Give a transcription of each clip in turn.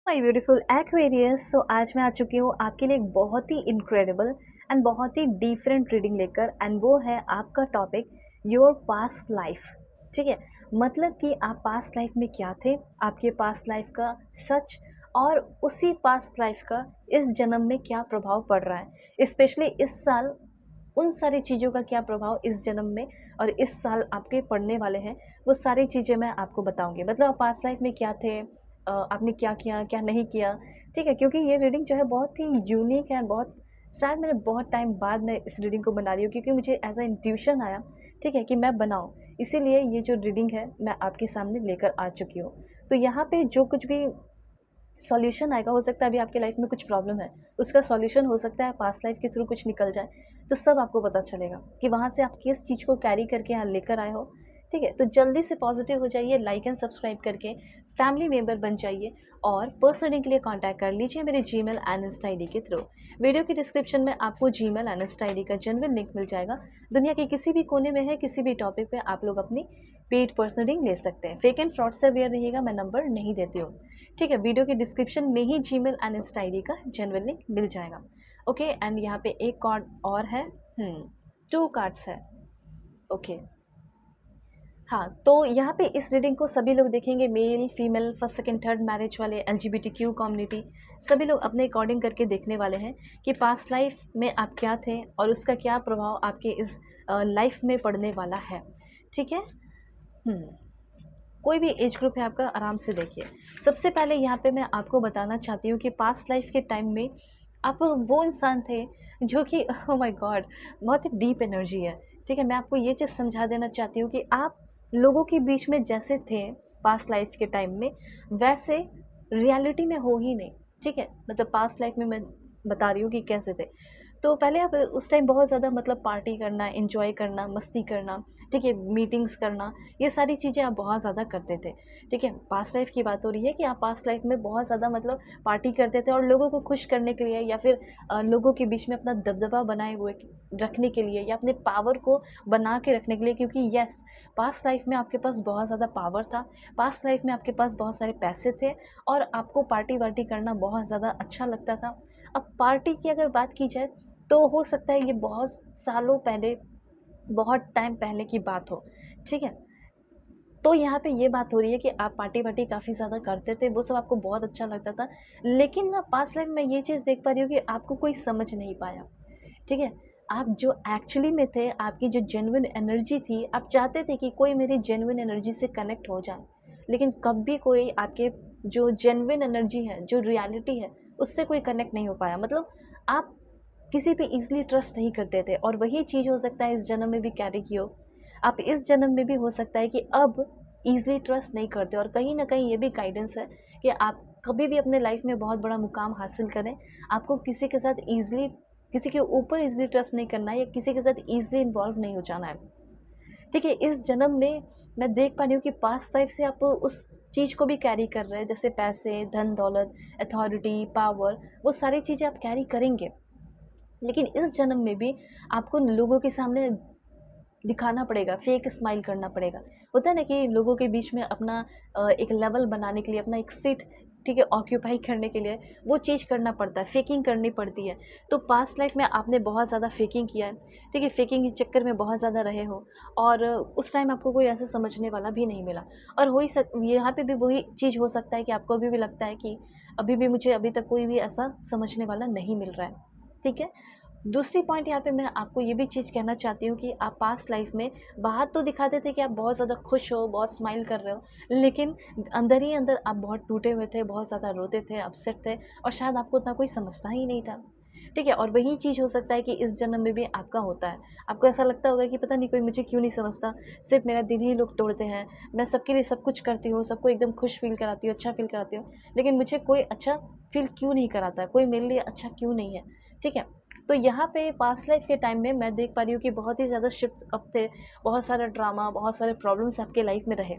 My beautiful Aquarius. सो आज मैं आ चुकी हूँ आपके लिए एक बहुत ही इनक्रेडिबल एंड बहुत ही डिफरेंट रीडिंग लेकर, एंड वो है आपका टॉपिक योर पास्ट लाइफ। ठीक है, मतलब कि आप पास्ट लाइफ में क्या थे, आपके पास्ट लाइफ का सच, और उसी पास्ट लाइफ का इस जन्म में क्या प्रभाव पड़ रहा है, स्पेशली इस साल उन सारी चीज़ों का क्या प्रभाव इस जन्म में और इस साल आपके पढ़ने वाले हैं। वो सारी चीज़ें मैं आपको बताऊंगी, मतलब आप पास्ट लाइफ में क्या थे, आपने क्या किया क्या नहीं किया। ठीक है, क्योंकि ये रीडिंग जो है बहुत ही यूनिक है, बहुत शायद मैंने बहुत टाइम बाद मैं इस रीडिंग को बना रही हूँ, क्योंकि मुझे एज अ इंट्यूशन आया, ठीक है, कि मैं बनाऊँ। इसीलिए ये जो रीडिंग है मैं आपके सामने लेकर आ चुकी हूँ। तो यहाँ पे जो कुछ भी सॉल्यूशन आएगा, हो सकता है अभी आपके लाइफ में कुछ प्रॉब्लम है, उसका सॉल्यूशन हो सकता है पास्ट लाइफ के थ्रू कुछ निकल जाए, तो सब आपको पता चलेगा कि वहाँ से आप किस चीज़ को कैरी करके यहाँ लेकर आए हो। ठीक है, तो जल्दी से पॉजिटिव हो जाइए, लाइक एंड सब्सक्राइब करके फैमिली मेम्बर बन जाइए, और पर्सनली के लिए कांटेक्ट कर लीजिए मेरे जीमेल एंड इंस्टा आईडी के थ्रू। वीडियो की डिस्क्रिप्शन में आपको जीमेल एंड इंस्टा आईडी का जेन्युइन लिंक मिल जाएगा। दुनिया के किसी भी कोने में है, किसी भी टॉपिक पे आप लोग अपनी पेड पर्सनल रीडिंग ले सकते हैं। फेक एंड फ्रॉड से अवेयर रहिएगा, मैं नंबर नहीं देती हूँ। ठीक है, वीडियो के डिस्क्रिप्शन में ही जीमेल एंड इंस्टा आईडी का जेन्युइन लिंक मिल जाएगा। ओके, एंड यहाँ पे एक कार्ड और है, 2 कार्ड्स है। ओके, हाँ, तो यहाँ पे इस रीडिंग को सभी लोग देखेंगे, male female, first second third marriage वाले, LGBTQ कम्युनिटी, सभी लोग अपने अकॉर्डिंग करके देखने वाले हैं कि पास्ट लाइफ में आप क्या थे और उसका क्या प्रभाव आपके इस लाइफ में पड़ने वाला है। ठीक है, कोई भी एज ग्रुप है आपका, आराम से देखिए। सबसे पहले यहाँ पे मैं आपको बताना चाहती हूँ कि पास्ट लाइफ के टाइम में आप वो इंसान थे जो कि ओह माय गॉड, बहुत ही डीप एनर्जी है। ठीक है, मैं आपको ये चीज़ समझा देना चाहती हूँ कि आप लोगों के बीच में जैसे थे पास्ट लाइफ के टाइम में, वैसे रियलिटी में हो ही नहीं। ठीक है, मतलब पास्ट लाइफ में मैं बता रही हूँ कि कैसे थे। तो पहले आप उस टाइम बहुत ज़्यादा मतलब पार्टी करना, एंजॉय करना, मस्ती करना, ठीक है, मीटिंग्स करना, ये सारी चीज़ें आप बहुत ज़्यादा करते थे। ठीक है, पास्ट लाइफ की बात हो रही है कि आप पास्ट लाइफ में बहुत ज़्यादा मतलब पार्टी करते थे, और लोगों को खुश करने के लिए, या फिर लोगों के बीच में अपना दबदबा बनाए हुए रखने के लिए, या अपने पावर को बना के रखने के लिए, क्योंकि यस, पास्ट लाइफ में आपके पास बहुत ज़्यादा पावर था, पास्ट लाइफ में आपके पास बहुत सारे पैसे थे, और आपको पार्टी वार्टी करना बहुत ज़्यादा अच्छा लगता था। अब पार्टी की अगर बात की जाए, तो हो सकता है ये बहुत सालों पहले, बहुत टाइम पहले की बात हो। ठीक है, तो यहाँ पे ये बात हो रही है कि आप पार्टी वार्टी काफ़ी ज़्यादा करते थे, वो सब आपको बहुत अच्छा लगता था। लेकिन ना पास्ट लाइफ में ये चीज़ देख पा रही हूँ कि आपको कोई समझ नहीं पाया। ठीक है, आप जो एक्चुअली में थे, आपकी जो जेन्युइन एनर्जी थी, आप चाहते थे कि कोई मेरी जेन्युइन एनर्जी से कनेक्ट हो जाए, लेकिन कभी कोई आपके जो जेन्युइन एनर्जी है, जो रियलिटी है, उससे कोई कनेक्ट नहीं हो पाया। मतलब आप किसी पे ईज़िली ट्रस्ट नहीं करते थे, और वही चीज़ हो सकता है इस जन्म में भी कैरी की हो। आप इस जन्म में भी हो सकता है कि अब ईज़िली ट्रस्ट नहीं करते, और कहीं न कहीं ये भी गाइडेंस है कि आप कभी भी अपने लाइफ में बहुत बड़ा मुकाम हासिल करें, आपको किसी के साथ ईज़िली, किसी के ऊपर ईज़िली ट्रस्ट नहीं करना है, या किसी के साथ ईज़िली इन्वॉल्व नहीं हो जाना है। ठीक है, इस जन्म में मैं देख पा रही हूँ कि पास्ट लाइफ से आप उस चीज़ को भी कैरी कर रहे हैं, जैसे पैसे, धन दौलत, अथॉरिटी, पावर, वो सारी चीज़ें आप कैरी करेंगे। लेकिन इस जन्म में भी आपको लोगों के सामने दिखाना पड़ेगा, फेक स्माइल करना पड़ेगा। होता है ना कि लोगों के बीच में अपना एक लेवल बनाने के लिए, अपना एक सीट, ठीक है, ऑक्यूपाई करने के लिए वो चीज़ करना पड़ता है, फेकिंग करनी पड़ती है। तो पास्ट लाइफ में आपने बहुत ज़्यादा फेकिंग किया है। ठीक है, फेकिंग के चक्कर में बहुत ज़्यादा रहे हो, और उस टाइम आपको कोई ऐसे समझने वाला भी नहीं मिला। और हो ही यहाँ पे भी वही चीज़ हो सकता है कि आपको अभी भी लगता है कि अभी भी मुझे अभी तक कोई भी ऐसा समझने वाला नहीं मिल रहा है। ठीक है, दूसरी पॉइंट यहाँ पे मैं आपको ये भी चीज़ कहना चाहती हूँ कि आप पास्ट लाइफ में बाहर तो दिखाते थे कि आप बहुत ज़्यादा खुश हो, बहुत स्माइल कर रहे हो, लेकिन अंदर ही अंदर आप बहुत टूटे हुए थे, बहुत ज़्यादा रोते थे, अपसेट थे, और शायद आपको उतना कोई समझता ही नहीं था। ठीक है, और वही चीज़ हो सकता है कि इस जन्म में भी आपका होता है। आपको ऐसा लगता होगा कि पता नहीं कोई मुझे क्यों नहीं समझता, सिर्फ मेरा दिल ही लोग तोड़ते हैं, मैं सबके लिए सब कुछ करती हूँ, सबको एकदम खुश फील कराती हूँ, अच्छा फील कराती हूँ, लेकिन मुझे कोई अच्छा फील क्यों नहीं कराता, कोई मेरे लिए अच्छा क्यों नहीं है। ठीक है, तो यहाँ पे पास्ट लाइफ के टाइम में मैं देख पा रही हूँ कि बहुत ही ज़्यादा शिफ्ट अप थे, बहुत सारा ड्रामा, बहुत सारे प्रॉब्लम्स आपके लाइफ में रहे।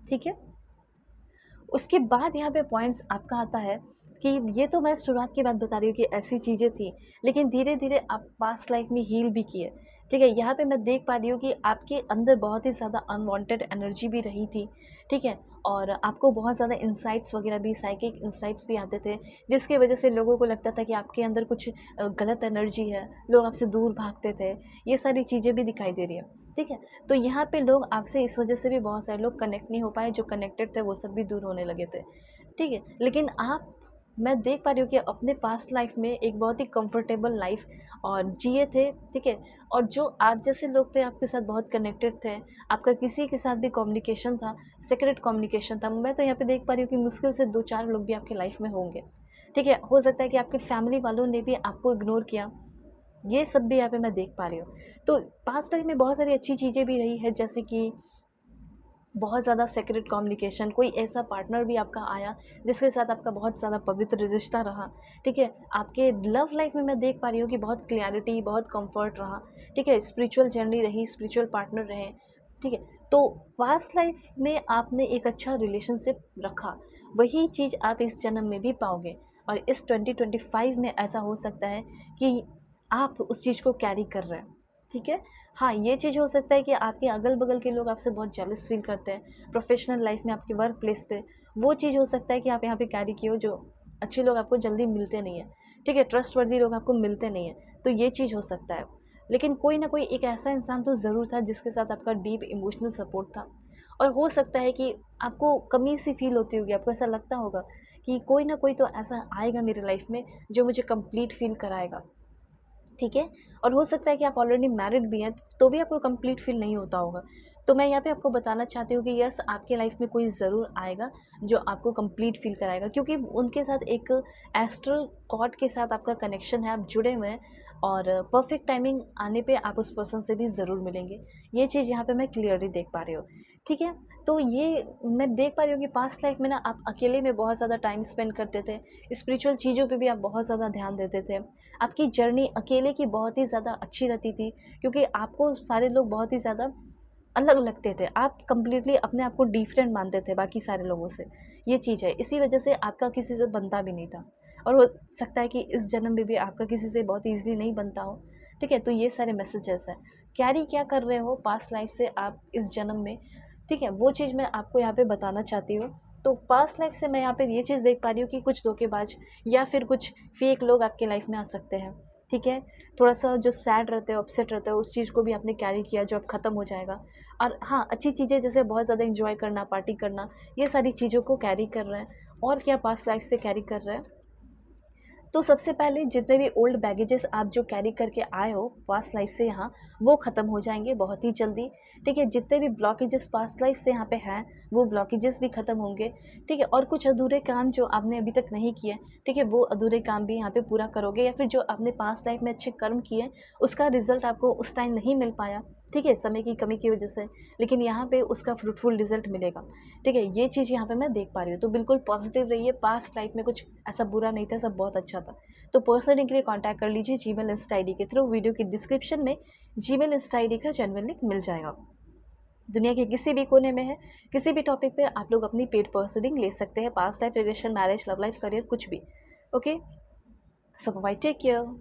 ठीक है, उसके बाद यहाँ पे पॉइंट्स आपका आता है कि ये तो मैं शुरुआत की बात बता रही हूँ कि ऐसी चीज़ें थी, लेकिन धीरे धीरे आप पास्ट लाइफ में हील भी किए। ठीक है, यहाँ पे मैं देख पा रही हूँ कि आपके अंदर बहुत ही ज़्यादा अनवांटेड एनर्जी भी रही थी, ठीक है? और आपको बहुत ज़्यादा इनसाइट्स वगैरह भी, साइकिक इनसाइट्स भी आते थे, जिसकी वजह से लोगों को लगता था कि आपके अंदर कुछ गलत एनर्जी है, लोग आपसे दूर भागते थे। ये सारी चीज़ें भी दिखाई दे रही हैं, ठीक है? तो यहाँ पे लोग आपसे इस वजह से भी बहुत सारे लोग कनेक्ट नहीं हो पाए, जो कनेक्टेड थे वो सब भी दूर होने लगे थे, ठीक है? लेकिन आप, मैं देख पा रही हूँ कि अपने पास्ट लाइफ में एक बहुत ही कंफर्टेबल लाइफ और जिए थे, ठीक है? और जो आप जैसे लोग थे, आपके साथ बहुत कनेक्टेड थे, आपका किसी के साथ भी कम्युनिकेशन था, सीक्रेट कम्युनिकेशन था। मैं तो यहाँ पे देख पा रही हूँ कि मुश्किल से 2-4 लोग भी आपकी लाइफ में होंगे, ठीक है? हो सकता है कि आपके फैमिली वालों ने भी आपको इग्नोर किया, ये सब भी यहाँ पे मैं देख पा रही हूँ। तो पास्ट लाइफ में बहुत सारी अच्छी चीज़ें भी रही है, जैसे कि बहुत ज़्यादा सीक्रेट कम्युनिकेशन, कोई ऐसा पार्टनर भी आपका आया जिसके साथ आपका बहुत ज़्यादा पवित्र रिश्ता रहा, ठीक है? आपके लव लाइफ में मैं देख पा रही हूँ कि बहुत क्लैरिटी, बहुत कंफर्ट रहा, ठीक है? स्पिरिचुअल जर्नी रही, स्पिरिचुअल पार्टनर रहे, ठीक है? तो पास्ट लाइफ में आपने एक अच्छा रिलेशनशिप रखा, वही चीज़ आप इस जन्म में भी पाओगे। और इस 2025 में ऐसा हो सकता है कि आप उस चीज़ को कैरी कर रहे हैं, ठीक है? हाँ, ये चीज़ हो सकता है कि आपके अगल-बगल के लोग आपसे बहुत जेलस फ़ील करते हैं। प्रोफ़ेशनल लाइफ़ में, आपके वर्क प्लेस पे, वो चीज़ हो सकता है कि आप यहाँ पे कैरी किए हो, जो अच्छे लोग आपको जल्दी मिलते नहीं हैं, ठीक है? ट्रस्टवर्दी लोग आपको मिलते नहीं हैं, तो ये चीज़ हो सकता है। लेकिन कोई ना कोई एक ऐसा इंसान तो ज़रूर था जिसके साथ आपका डीप इमोशनल सपोर्ट था। और हो सकता है कि आपको कमी सी फ़ील होती होगी, आपको ऐसा लगता होगा कि कोई ना कोई तो ऐसा आएगा मेरी लाइफ़ में जो मुझे कंप्लीट फ़ील कराएगा। ठीक है? और हो सकता है कि आप ऑलरेडी मैरिड भी हैं, तो भी आपको कंप्लीट फ़ील नहीं होता होगा। तो मैं यहाँ पे आपको बताना चाहती हूँ कि यस, आपके लाइफ़ में कोई ज़रूर आएगा, जो आपको कंप्लीट फ़ील कराएगा, क्योंकि उनके साथ एक एस्ट्रल कॉर्ड के साथ आपका कनेक्शन है, आप जुड़े हुए हैं और परफ़ेक्ट टाइमिंग आने पे आप उस पर्सन से भी ज़रूर मिलेंगे। ये चीज़ यहाँ पे मैं क्लियरली देख पा रही हूँ, ठीक है? तो ये मैं देख पा रही हूँ कि पास्ट लाइफ़ में ना आप अकेले में बहुत ज़्यादा टाइम स्पेंड करते थे, स्पिरिचुअल चीज़ों पे भी आप बहुत ज़्यादा ध्यान देते थे। आपकी जर्नी अकेले की बहुत ही ज़्यादा अच्छी रहती थी, क्योंकि आपको सारे लोग बहुत ही ज़्यादा अलग लगते थे। आप कंप्लीटली अपने आप को डिफरेंट मानते थे बाकी सारे लोगों से, ये चीज़ है। इसी वजह से आपका किसी से बनता भी नहीं था, और हो सकता है कि इस जन्म में भी आपका किसी से बहुत ईज़िली नहीं बनता हो, ठीक है? तो ये सारे मैसेजेस हैं। कैरी क्या कर रहे हो पास्ट लाइफ से आप इस जन्म में, ठीक है? वो चीज़ मैं आपको यहाँ पे बताना चाहती हूँ। तो पास्ट लाइफ से मैं यहाँ पे ये चीज़ देख पा रही हूँ कि कुछ धोखेबाज या फिर कुछ फेक लोग आपके लाइफ में आ सकते हैं, ठीक है? थोड़ा-सा जो सैड रहते हो, अपसेट रहते हो, उस चीज़ को भी आपने कैरी किया जो अब ख़त्म हो जाएगा। और हाँ, अच्छी चीज़ें जैसे बहुत ज़्यादा एन्जॉय करना, पार्टी करना, ये सारी चीज़ों को कैरी कर रहे हैं। और क्या पास्ट लाइफ से कैरी कर रहे हैं? तो सबसे पहले जितने भी ओल्ड बैगेजेस आप जो कैरी करके आए हो पास्ट लाइफ से यहाँ, वो ख़त्म हो जाएंगे बहुत ही जल्दी, ठीक है? जितने भी ब्लॉकेजेस पास्ट लाइफ से यहाँ पे हैं, वो ब्लॉकेजेस भी ख़त्म होंगे, ठीक है? और कुछ अधूरे काम जो आपने अभी तक नहीं किए, ठीक है, वो अधूरे काम भी यहाँ पे पूरा करोगे, या फिर जो आपने पास्ट लाइफ में अच्छे कर्म किए, उसका रिजल्ट आपको उस टाइम नहीं मिल पाया, ठीक है, समय की कमी की वजह से, लेकिन यहाँ पे उसका फ्रूटफुल रिजल्ट मिलेगा, ठीक है? ये चीज़ यहाँ पे मैं देख पा रही हूँ। तो बिल्कुल पॉजिटिव रहिए, पास्ट लाइफ में कुछ ऐसा बुरा नहीं था, सब बहुत अच्छा था। तो पर्सनली के लिए कॉन्टैक्ट कर लीजिए जीमेल इंस्टा आईडी के थ्रू। वीडियो की डिस्क्रिप्शन में जीमेल इंस्टा आईडी का जेन्युइन लिंक मिल जाएगा। दुनिया के किसी भी कोने में है, किसी भी टॉपिक पे आप लोग अपनी पेड पर्सनिंग ले सकते हैं, past life, relation, marriage, love life, career, कुछ भी। ओके, सो बाय, टेक केयर।